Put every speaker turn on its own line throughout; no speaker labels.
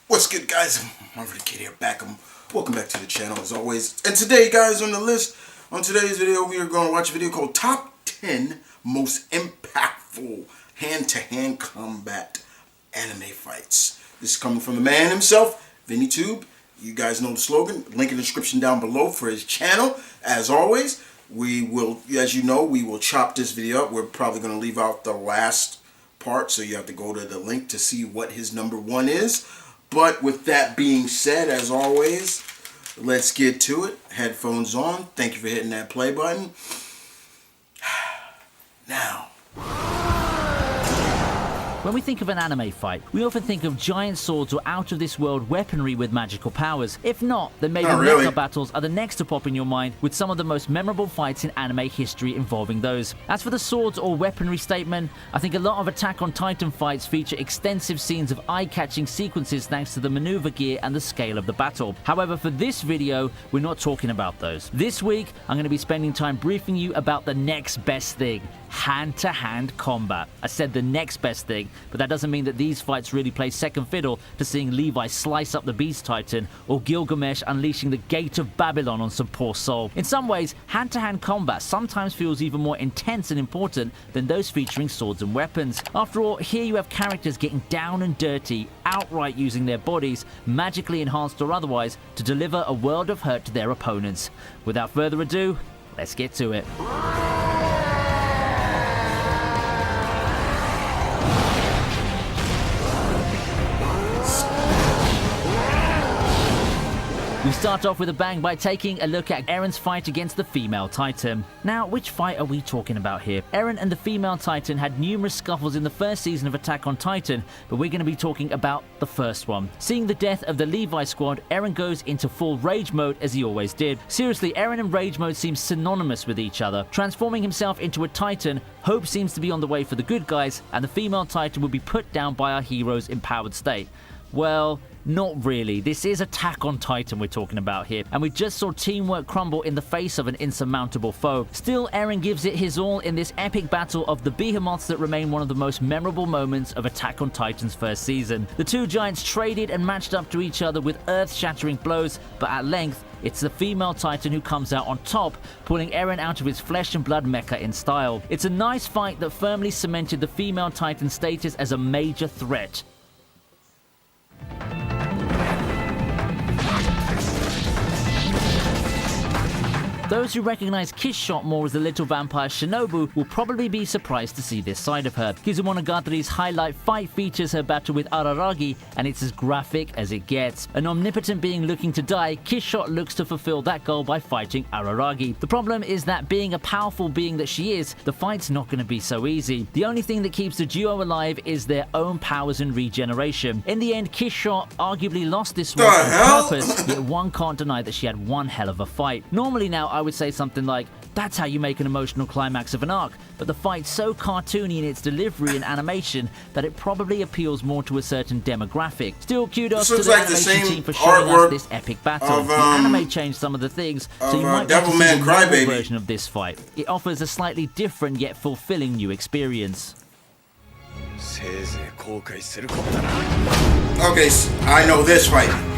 What's good, guys? Marvin the Kid here, welcome back to the channel as always. And today, guys, on the list, on today's video, we are going to watch a video called Top 10 Most Impactful Hand-to-Hand Combat Anime Fights. This is coming from the man himself, VinnyTube. You guys know the slogan. Link in the description down below for his channel. As always, we will, as you know, we will chop this video up. We're probably going to leave out the last part, so you have to go to the link to see what his number one is. But with that being said, as always, let's get to it. Headphones on. Thank you for hitting that play button. Now,
when we think of an anime fight, we often think of giant swords or out-of-this-world weaponry with magical powers. If not, then maybe mecha battles are the next to pop in your mind, with some of the most memorable fights in anime history involving those. As for the swords or weaponry statement, I think a lot of Attack on Titan fights feature extensive scenes of eye-catching sequences thanks to the maneuver gear and the scale of the battle. However, for this video, we're not talking about those. This week, I'm going to be spending time briefing you about the next best thing: hand-to-hand combat. I said the next best thing, but that doesn't mean that these fights really play second fiddle to seeing Levi slice up the Beast Titan or Gilgamesh unleashing the Gate of Babylon on some poor soul. In some ways, hand-to-hand combat sometimes feels even more intense and important than those featuring swords and weapons. After all, here you have characters getting down and dirty, outright using their bodies, magically enhanced or otherwise, to deliver a world of hurt to their opponents. Without further ado, let's get to it. We start off with a bang by taking a look at Eren's fight against the female Titan. Now, which fight are we talking about here? Eren and the female Titan had numerous scuffles in the first season of Attack on Titan, but we're going to be talking about the first one. Seeing the death of the Levi squad, Eren goes into full rage mode as he always did. Seriously, Eren and rage mode seem synonymous with each other. Transforming himself into a Titan, hope seems to be on the way for the good guys, and the female Titan will be put down by our hero's empowered state. Well, not really. This is Attack on Titan we're talking about here, and we just saw teamwork crumble in the face of an insurmountable foe. Still, Eren gives it his all in this epic battle of the behemoths that remain one of the most memorable moments of Attack on Titan's first season. The two giants traded and matched up to each other with earth-shattering blows, but at length, it's the female Titan who comes out on top, pulling Eren out of his flesh and blood mecha in style. It's a nice fight that firmly cemented the female Titan's status as a major threat. Those who recognize Kiss Shot more as the little vampire Shinobu will probably be surprised to see this side of her. Kizumonogatari's highlight fight features her battle with Araragi, and it's as graphic as it gets. An omnipotent being looking to die, Kiss Shot looks to fulfill that goal by fighting Araragi. The problem is that being a powerful being that she is, the fight's not going to be so easy. The only thing that keeps the duo alive is their own powers and regeneration. In the end, Kiss Shot arguably lost this one on purpose, yet one can't deny that she had one hell of a fight. Normally now, I would say something like, that's how you make an emotional climax of an arc, but the fight's so cartoony in its delivery and animation that it probably appeals more to a certain demographic. Still, kudos to the animation team for showing us this epic battle. The anime changed some of the things, so you might get to see a normal version of this fight. It offers a slightly different yet fulfilling new experience.
Okay, I know this fight.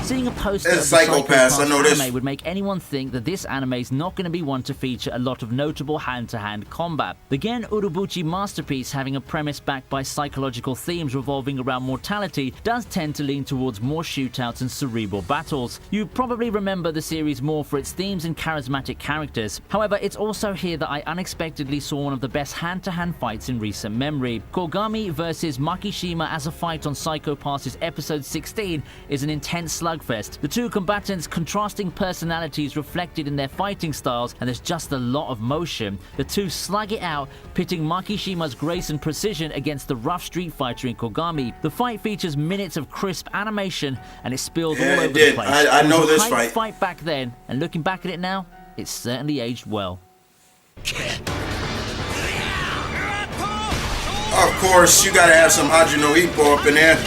Seeing a poster of the Psycho-Pass anime would make anyone think that this anime is not going to be one to feature a lot of notable hand-to-hand combat. The Gen Urobuchi masterpiece, having a premise backed by psychological themes revolving around mortality, does tend to lean towards more shootouts and cerebral battles. You probably remember the series more for its themes and charismatic characters. However, it's also here that I unexpectedly saw one of the best hand-to-hand fights in recent memory. Kogami vs Makishima as a fight on Psycho-Pass's episode 16 is an intense slugfest. The two combatants' contrasting personalities reflected in their fighting styles, and there's just a lot of motion. The two slug it out, pitting Makishima's grace and precision against the rough street fighter in Kogami. The fight features minutes of crisp animation, and it spilled all over the place.
I know this
fight back then, and looking back at it now, it's certainly aged well.
Of course, you gotta have some Hajime no Ippo up in there.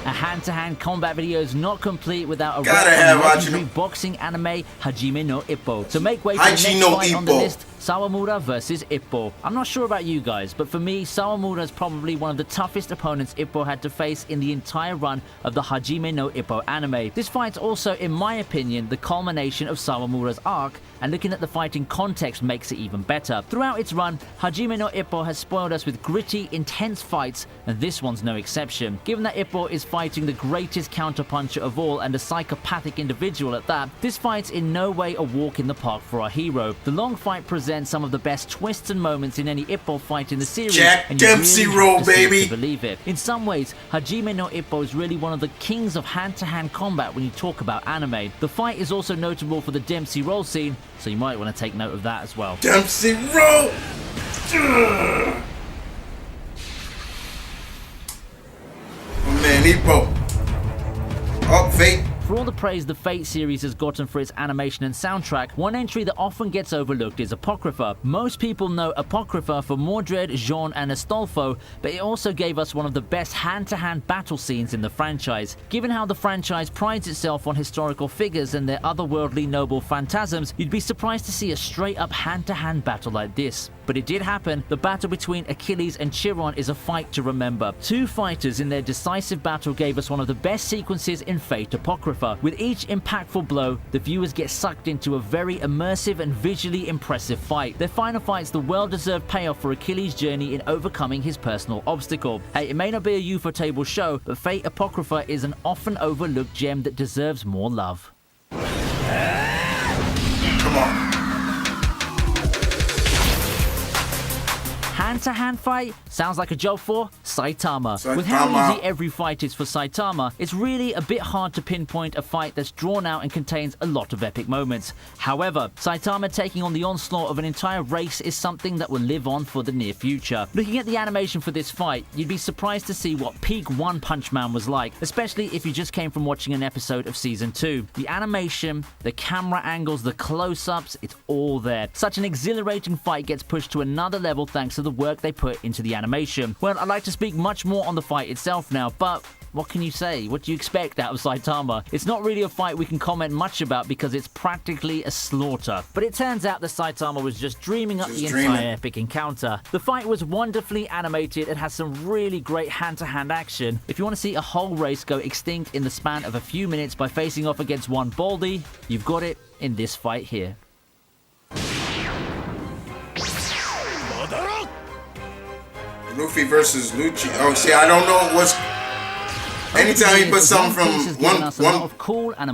A hand-to-hand combat video is not complete without a
legendary
boxing anime Hajime no Ippo. So make way for the next fight on the list, Sawamura versus Ippo. I'm not sure about you guys, but for me, Sawamura is probably one of the toughest opponents Ippo had to face in the entire run of the Hajime no Ippo anime. This fight's also, in my opinion, the culmination of Sawamura's arc, and looking at the fight in context makes it even better. Throughout its run, Hajime no Ippo has spoiled us with gritty, intense fights, and this one's no exception. Given that Ippo is fighting the greatest counterpuncher of all and a psychopathic individual at that, this fight's in no way a walk in the park for our hero. The long fight presents some of the best twists and moments in any Ippo fight in the series,
Jack
and you
Dempsey
really
roll,
have to see it
baby.
to believe it. In some ways, Hajime no Ippo is really one of the kings of hand-to-hand combat when you talk about anime. The fight is also notable for the Dempsey roll scene, so you might want to take note of that as well.
Dempsey roll. Oh man, Ippo. Oh, Fate.
For all the praise the Fate series has gotten for its animation and soundtrack, one entry that often gets overlooked is Apocrypha. Most people know Apocrypha for Mordred, Jean, and Astolfo, but it also gave us one of the best hand-to-hand battle scenes in the franchise. Given how the franchise prides itself on historical figures and their otherworldly noble phantasms, you'd be surprised to see a straight-up hand-to-hand battle like this. But it did happen. The battle between Achilles and Chiron is a fight to remember. Two fighters in their decisive battle gave us one of the best sequences in Fate Apocrypha. With each impactful blow, the viewers get sucked into a very immersive and visually impressive fight. Their final fight's the well-deserved payoff for Achilles' journey in overcoming his personal obstacle. Hey, it may not be a ufotable show, but Fate Apocrypha is an often overlooked gem that deserves more love.
Come on.
Hand-to-hand fight? Sounds like a job for Saitama.
Saitama.
With how easy every fight is for Saitama, it's really a bit hard to pinpoint a fight that's drawn out and contains a lot of epic moments. However, Saitama taking on the onslaught of an entire race is something that will live on for the near future. Looking at the animation for this fight, you'd be surprised to see what peak One Punch Man was like, especially if you just came from watching an episode of Season 2. The animation, the camera angles, the close-ups, it's all there. Such an exhilarating fight gets pushed to another level thanks to the work they put into the animation. Well, I'd like to speak much more on the fight itself now, but what can you say? What do you expect out of Saitama? It's not really a fight we can comment much about because it's practically a slaughter. But it turns out that Saitama was just dreaming up the entire epic encounter. The fight was wonderfully animated and has some really great hand-to-hand action. If you want to see a whole race go extinct in the span of a few minutes by facing off against one Baldy, you've got it in this fight here.
Luffy versus Lucci. Oh, see, I don't know what's. Anytime he puts something from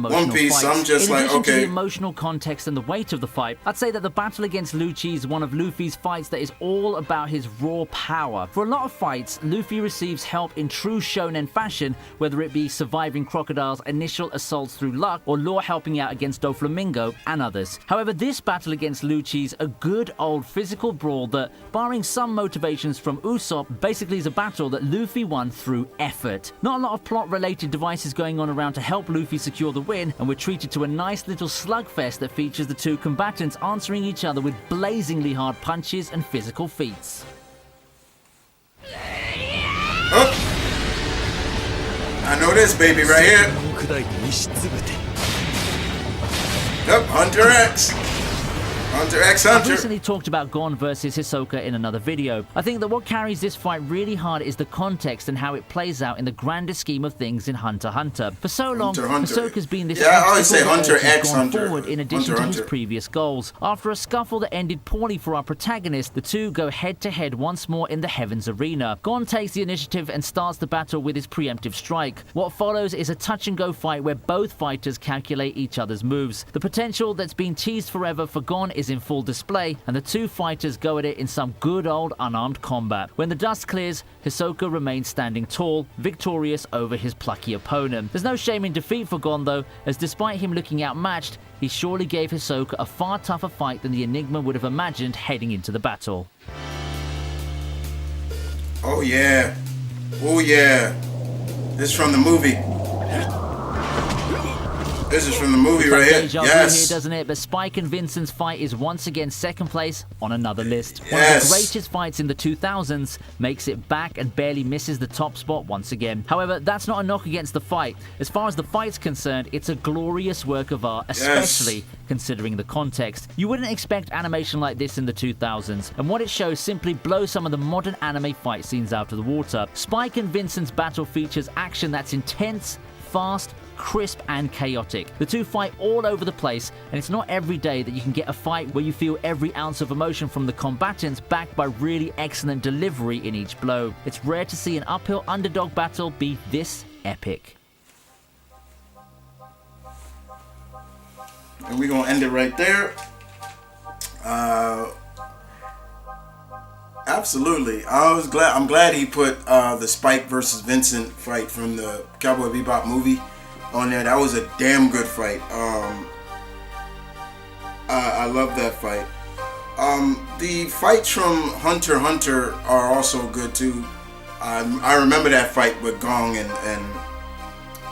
One Piece, I'm just like,
to the
okay.
emotional context and the weight of the fight, I'd say that the battle against Lucci is one of Luffy's fights that is all about his raw power. For a lot of fights, Luffy receives help in true shonen fashion, whether it be surviving Crocodile's initial assaults through luck or Law helping out against Doflamingo and others. However, this battle against Lucci's a good old physical brawl that, barring some motivations from Usopp, basically is a battle that Luffy won through effort. Not a lot of plot-related devices going on around to help Luffy secure the win, and we're treated to a nice little slugfest that features the two combatants answering each other with blazingly hard punches and physical feats.
Oh. I know this baby right here. Yep, Hunter X. Hunter x Hunter.
I've recently talked about Gon versus Hisoka in another video. I think that what carries this fight really hard is the context and how it plays out in the grander scheme of things in Hunter x Hunter. For so long, Hisoka's been this
I always say
obstacle
Hunter
that
x
has gone
Hunter.
forward in addition
Hunter,
to his
Hunter.
previous goals. After a scuffle that ended poorly for our protagonist, the two go head-to-head once more in the Heavens Arena. Gon takes the initiative and starts the battle with his preemptive strike. What follows is a touch-and-go fight where both fighters calculate each other's moves. The potential that's been teased forever for Gon is in full display, and the two fighters go at it in some good old unarmed combat. When the dust clears, Hisoka remains standing tall, victorious over his plucky opponent. There's no shame in defeat for Gon though, as despite him looking outmatched, he surely gave Hisoka a far tougher fight than the Enigma would have imagined heading into the battle.
Oh yeah. Oh yeah. This is from the movie. This is from the movie
It's
right
like
here.
deja vu
Yes.
here, doesn't it? But Spike and Vincent's fight is once again second place on another list. One of
Yes.
the greatest fights in the 2000s, makes it back and barely misses the top spot once again. However, that's not a knock against the fight. As far as the fight's concerned, it's a glorious work of art, especially considering the context. You wouldn't expect animation like this in the 2000s, and what it shows simply blows some of the modern anime fight scenes out of the water. Spike and Vincent's battle features action that's intense, fast, crisp and chaotic. The two fight all over the place, and it's not every day that you can get a fight where you feel every ounce of emotion from the combatants backed by really excellent delivery in each blow. It's rare to see an uphill underdog battle be this epic.
And we're gonna end it right there. Absolutely. I'm glad he put the Spike versus Vincent fight from the Cowboy Bebop movie on there. That was a damn good fight. I love that fight. The fights from Hunter x Hunter are also good too. I remember that fight with Gong and I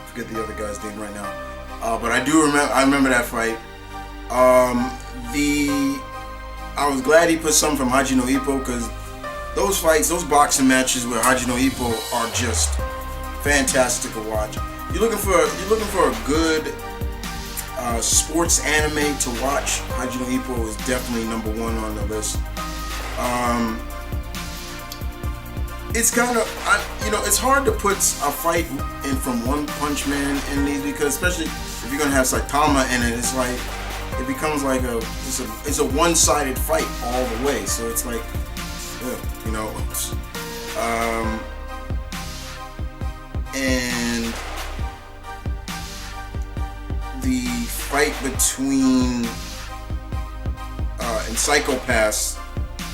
forget the other guy's name right now. But I remember that fight. I was glad he put some from Haji no Ippo, because those fights, those boxing matches with Haji no Ippo are just fantastic to watch. You're looking for a good sports anime to watch. Haji no Ippo is definitely number one on the list. It's kind of, it's hard to put a fight in from One Punch Man in these, because especially if you're gonna have Saitama in it, it's like it becomes like it's a one-sided fight all the way. So it's like, and the fight between and Psycho-Pass,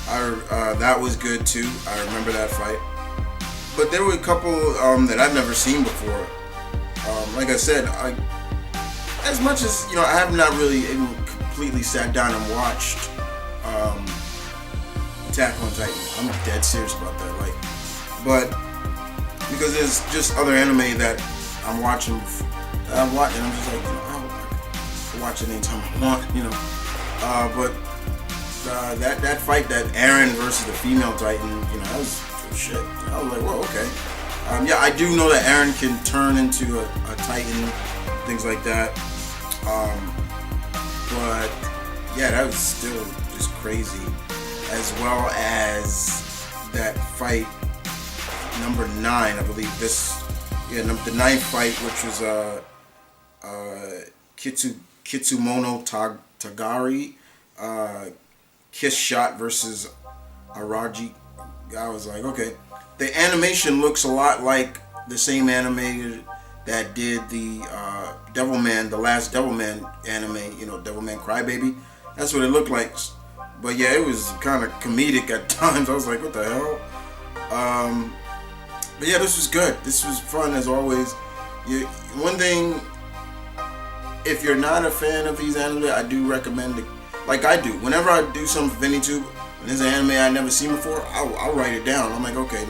that was good too. I remember that fight. But there were a couple that I've never seen before. Like I said, as much as I have not really even completely sat down and watched Attack on Titan. I'm dead serious about that. But because there's just other anime that I'm watching, and I'm just like, I'll watch it anytime I want, but that fight, that Eren versus the female Titan, that was shit. I was like, whoa, okay. I do know that Eren can turn into a Titan, things like that. But yeah, that was still just crazy. As well as that fight number 9, I believe the 9th fight, which was Kitsumono Tagari, Kiss Shot versus Araji. I was like, okay. The animation looks a lot like the same animator that did the Devilman, the last Devilman anime, Devilman Crybaby. That's what it looked like. But yeah, it was kind of comedic at times. I was like, what the hell? But yeah, this was good. This was fun as always. One thing, if you're not a fan of these anime, I do recommend it. Like I do. Whenever I do something for VinnyTube, and there's an anime I've never seen before, I'll write it down. I'm like, okay,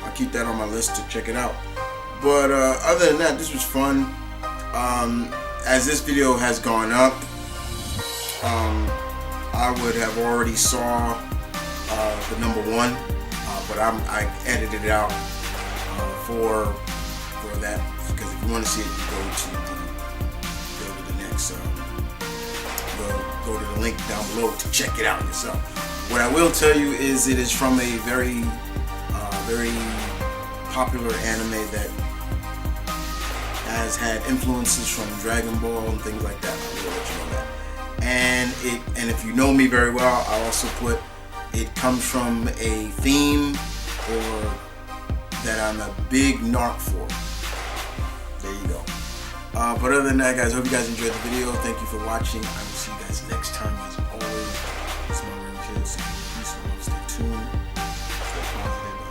I'll keep that on my list to check it out. But other than that, this was fun. As this video has gone up, I would have already saw the number 1, but I edited it out for that, because if you want to see it, you go to the next go to the link down below to check it out yourself. What I will tell you is it is from a very popular anime that has had influences from Dragon Ball and things like that. I will let you know that. And if you know me very well, I also put it comes from a theme or that I'm a big narc for. There you go. But other than that, guys, hope you guys enjoyed the video. Thank you for watching. I will see you guys next time. As always, it's my name, Kids. Peace and love. Stay tuned. Stay positive.